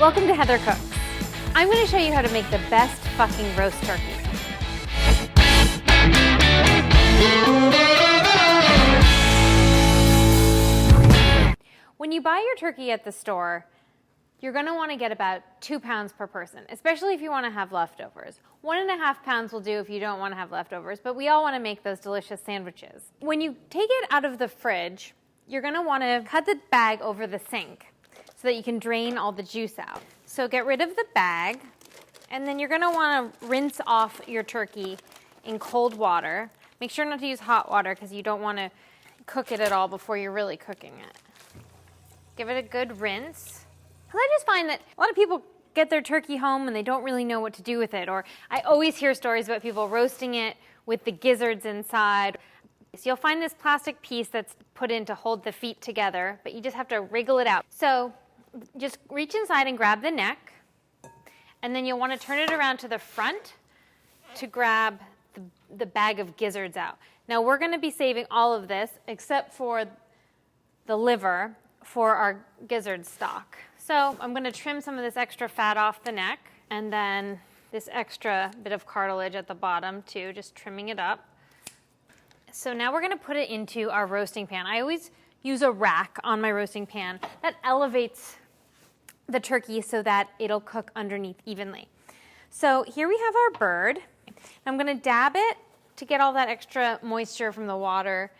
Welcome to Heather Cooks. I'm going to show you how to make the best fucking roast turkey. When you buy your turkey at the store, you're going to want to get about 2 pounds per person, especially if you want to have leftovers. 1.5 pounds will do if you don't want to have leftovers, but we all want to make those delicious sandwiches. When you take it out of the fridge, you're going to want to cut the bag over the sink so that you can drain all the juice out. So get rid of the bag, and then you're going to want to rinse off your turkey in cold water. Make sure not to use hot water because you don't want to cook it at all before you're really cooking it. Give it a good rinse. Because I just find that a lot of people get their turkey home and they don't really know what to do with it. Or I always hear stories about people roasting it with the gizzards inside. So you'll find this plastic piece that's put in to hold the feet together, but you just have to wriggle it out. So just reach inside and grab the neck, and then you'll want to turn it around to the front to grab the bag of gizzards out. Now we're going to be saving all of this except for the liver for our gizzard stock. So I'm going to trim some of this extra fat off the neck, and then this extra bit of cartilage at the bottom too, just trimming it up. So now we're going to put it into our roasting pan. I always use a rack on my roasting pan that elevates the turkey so that it'll cook underneath evenly. So here we have our bird. I'm going to dab it to get all that extra moisture from the water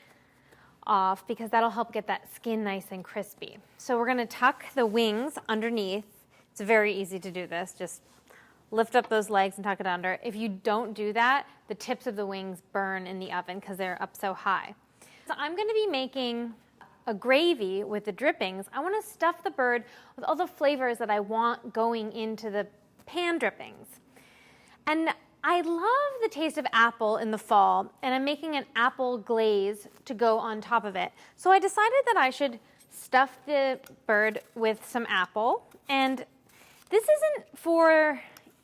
off because that'll help get that skin nice and crispy. So we're going to tuck the wings underneath. It's very easy to do this. Just lift up those legs and tuck it under. If you don't do that, the tips of the wings burn in the oven because they're up so high. So I'm going to be making a gravy with the drippings. I want to stuff the bird with all the flavors that I want going into the pan drippings. And I love the taste of apple in the fall, and I'm making an apple glaze to go on top of it. So I decided that I should stuff the bird with some apple. And this isn't for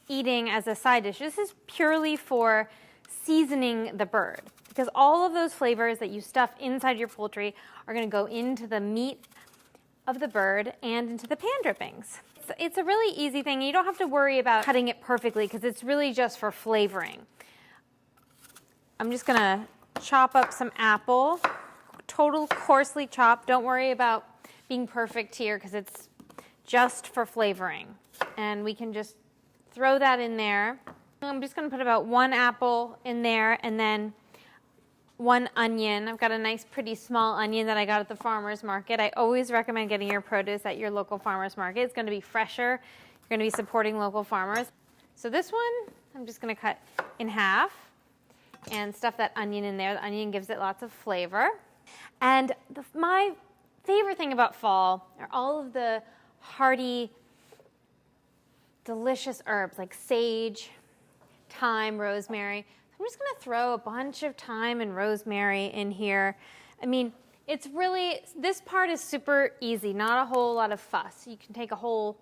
eating as a side dish. This is purely for seasoning the bird, because all of those flavors that you stuff inside your poultry are going to go into the meat of the bird and into the pan drippings. It's a really easy thing. You don't have to worry about cutting it perfectly because it's really just for flavoring. I'm just going to chop up some apple, total coarsely chopped. Don't worry about being perfect here because it's just for flavoring. And we can just throw that in there. I'm just going to put about 1 apple in there and then 1 onion. I've got a nice pretty small onion that I got at the farmer's market. I always recommend getting your produce at your local farmer's market. It's going to be fresher. You're going to be supporting local farmers. So this one, I'm just going to cut in half and stuff that onion in there. The onion gives it lots of flavor. And my favorite thing about fall are all of the hearty, delicious herbs like sage, thyme, rosemary. I'm just going to throw a bunch of thyme and rosemary in here. I mean, it's really, this part is super easy, not a whole lot of fuss. You can take a whole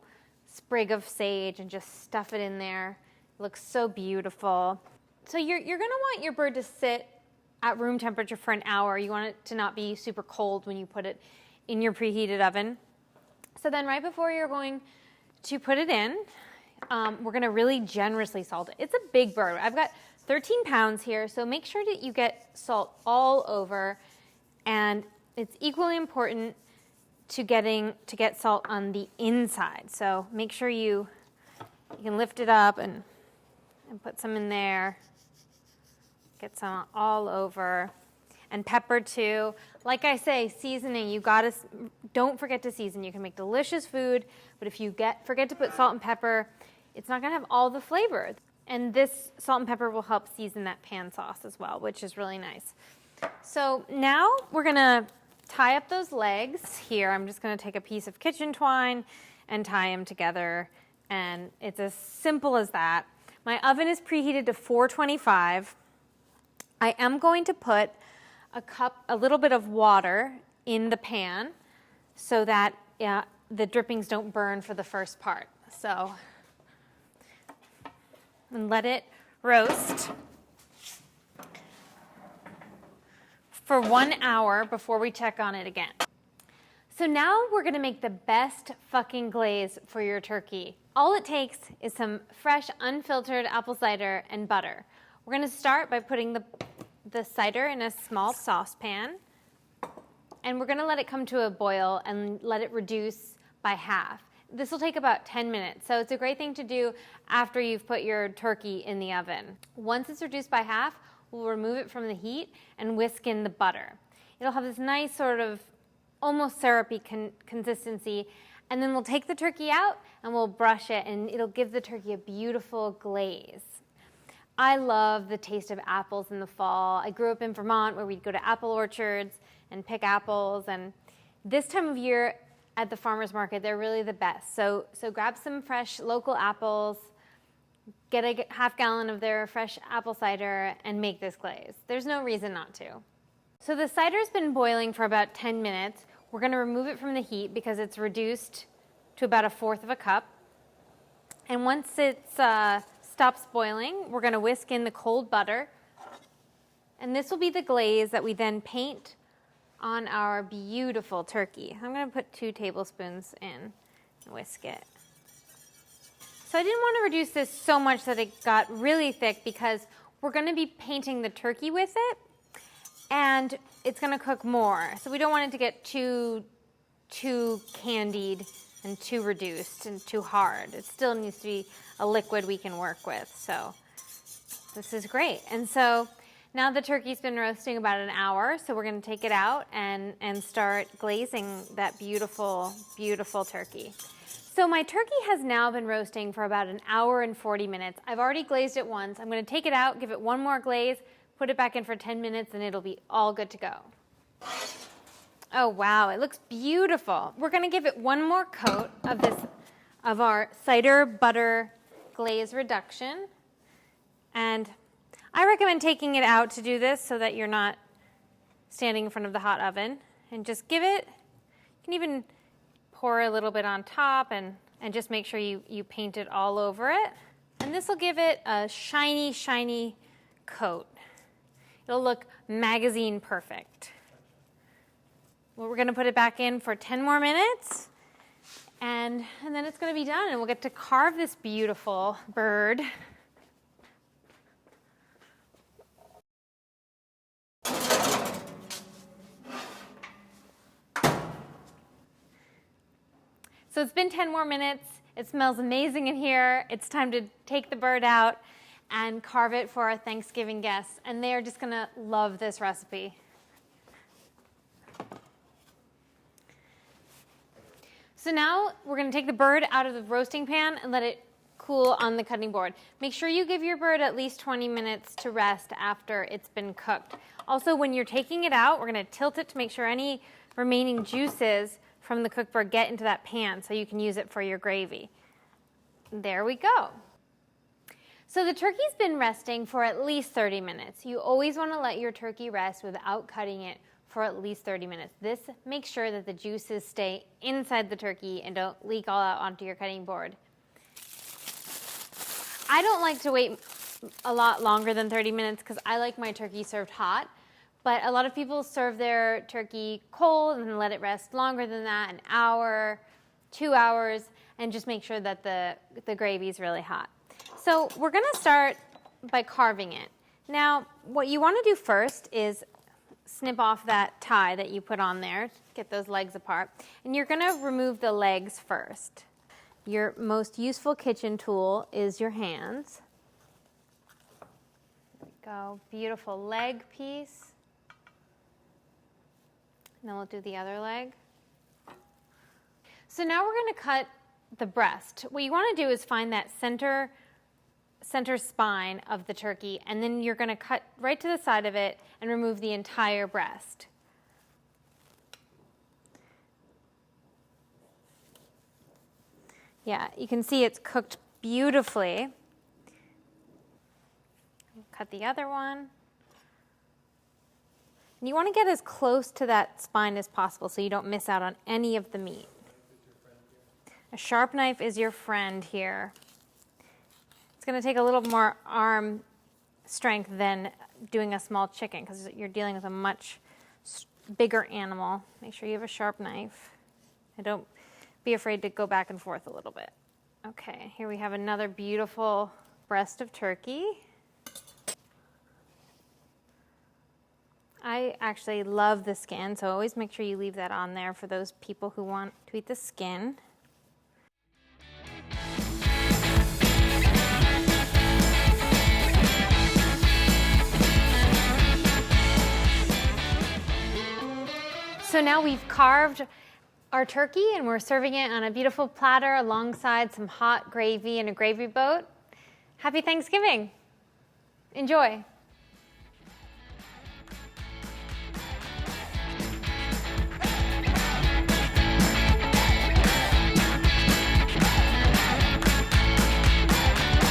sprig of sage and just stuff it in there. It looks so beautiful. So you're going to want your bird to sit at room temperature for an hour. You want it to not be super cold when you put it in your preheated oven. So then right before you're going to put it in, we're going to really generously salt it. It's a big bird. I've got 13 pounds here, so make sure that you get salt all over, and it's equally important to get salt on the inside. So make sure you can lift it up and put some in there. Get some all over. And pepper too. Like I say, seasoning, don't forget to season. You can make delicious food, but if you forget to put salt and pepper, it's not going to have all the flavor. And this salt and pepper will help season that pan sauce as well, which is really nice. So now we're going to tie up those legs here. I'm just going to take a piece of kitchen twine and tie them together. And it's as simple as that. My oven is preheated to 425. I am going to put a little bit of water in the pan so that the drippings don't burn for the first part. So, and let it roast for 1 hour before we check on it again. So now we're gonna make the best fucking glaze for your turkey. All it takes is some fresh, unfiltered apple cider and butter. We're gonna start by putting the cider in a small saucepan, and we're gonna let it come to a boil and let it reduce by half. This will take about 10 minutes, so it's a great thing to do after you've put your turkey in the oven. Once it's reduced by half, we'll remove it from the heat and whisk in the butter. It'll have this nice sort of almost syrupy consistency, and then we'll take the turkey out and we'll brush it, and it'll give the turkey a beautiful glaze. I love the taste of apples in the fall. I grew up in Vermont where we'd go to apple orchards and pick apples, and this time of year at the farmer's market, they're really the best. So grab some fresh local apples, get a half gallon of their fresh apple cider, and make this glaze. There's no reason not to. So the cider's been boiling for about 10 minutes. We're gonna remove it from the heat because it's reduced to about 1/4 of a cup. And once it stops boiling, we're gonna whisk in the cold butter. And this will be the glaze that we then paint on our beautiful turkey. I'm gonna put 2 tablespoons in and whisk it. So I didn't want to reduce this so much that it got really thick because we're gonna be painting the turkey with it, and it's gonna cook more. So we don't want it to get too candied and too reduced and too hard. It still needs to be a liquid we can work with. So this is great. And so now the turkey's been roasting about an hour, so we're gonna take it out and start glazing that beautiful, beautiful turkey. So my turkey has now been roasting for about an hour and 40 minutes. I've already glazed it once. I'm gonna take it out, give it one more glaze, put it back in for 10 minutes, and it'll be all good to go. Oh wow, it looks beautiful. We're gonna give it one more coat of our cider butter glaze reduction. And I recommend taking it out to do this so that you're not standing in front of the hot oven. And just give it, you can even pour a little bit on top and just make sure you paint it all over it. And this will give it a shiny, shiny coat. It'll look magazine perfect. Well, we're gonna put it back in for 10 more minutes, and then it's gonna be done, and we'll get to carve this beautiful bird. So it's been 10 more minutes. It smells amazing in here. It's time to take the bird out and carve it for our Thanksgiving guests. And they are just gonna love this recipe. So now we're gonna take the bird out of the roasting pan and let it cool on the cutting board. Make sure you give your bird at least 20 minutes to rest after it's been cooked. Also, when you're taking it out, we're gonna tilt it to make sure any remaining juices from the cooked bird get into that pan so you can use it for your gravy. There we go. So the turkey's been resting for at least 30 minutes. You always want to let your turkey rest without cutting it for at least 30 minutes. This makes sure that the juices stay inside the turkey and don't leak all out onto your cutting board. I don't like to wait a lot longer than 30 minutes because I like my turkey served hot. But a lot of people serve their turkey cold and let it rest longer than that, an hour, 2 hours, and just make sure that the gravy is really hot. So we're gonna start by carving it. Now, what you wanna do first is snip off that tie that you put on there, get those legs apart, and you're gonna remove the legs first. Your most useful kitchen tool is your hands. There we go, beautiful leg piece. And then we'll do the other leg. So now we're gonna cut the breast. What you wanna do is find that center spine of the turkey, and then you're gonna cut right to the side of it and remove the entire breast. Yeah, you can see it's cooked beautifully. Cut the other one. And you want to get as close to that spine as possible so you don't miss out on any of the meat. A sharp knife is your friend here. It's going to take a little more arm strength than doing a small chicken because you're dealing with a much bigger animal. Make sure you have a sharp knife. And don't be afraid to go back and forth a little bit. Okay, here we have another beautiful breast of turkey. I actually love the skin, so always make sure you leave that on there for those people who want to eat the skin. So now we've carved our turkey and we're serving it on a beautiful platter alongside some hot gravy and a gravy boat. Happy Thanksgiving. Enjoy.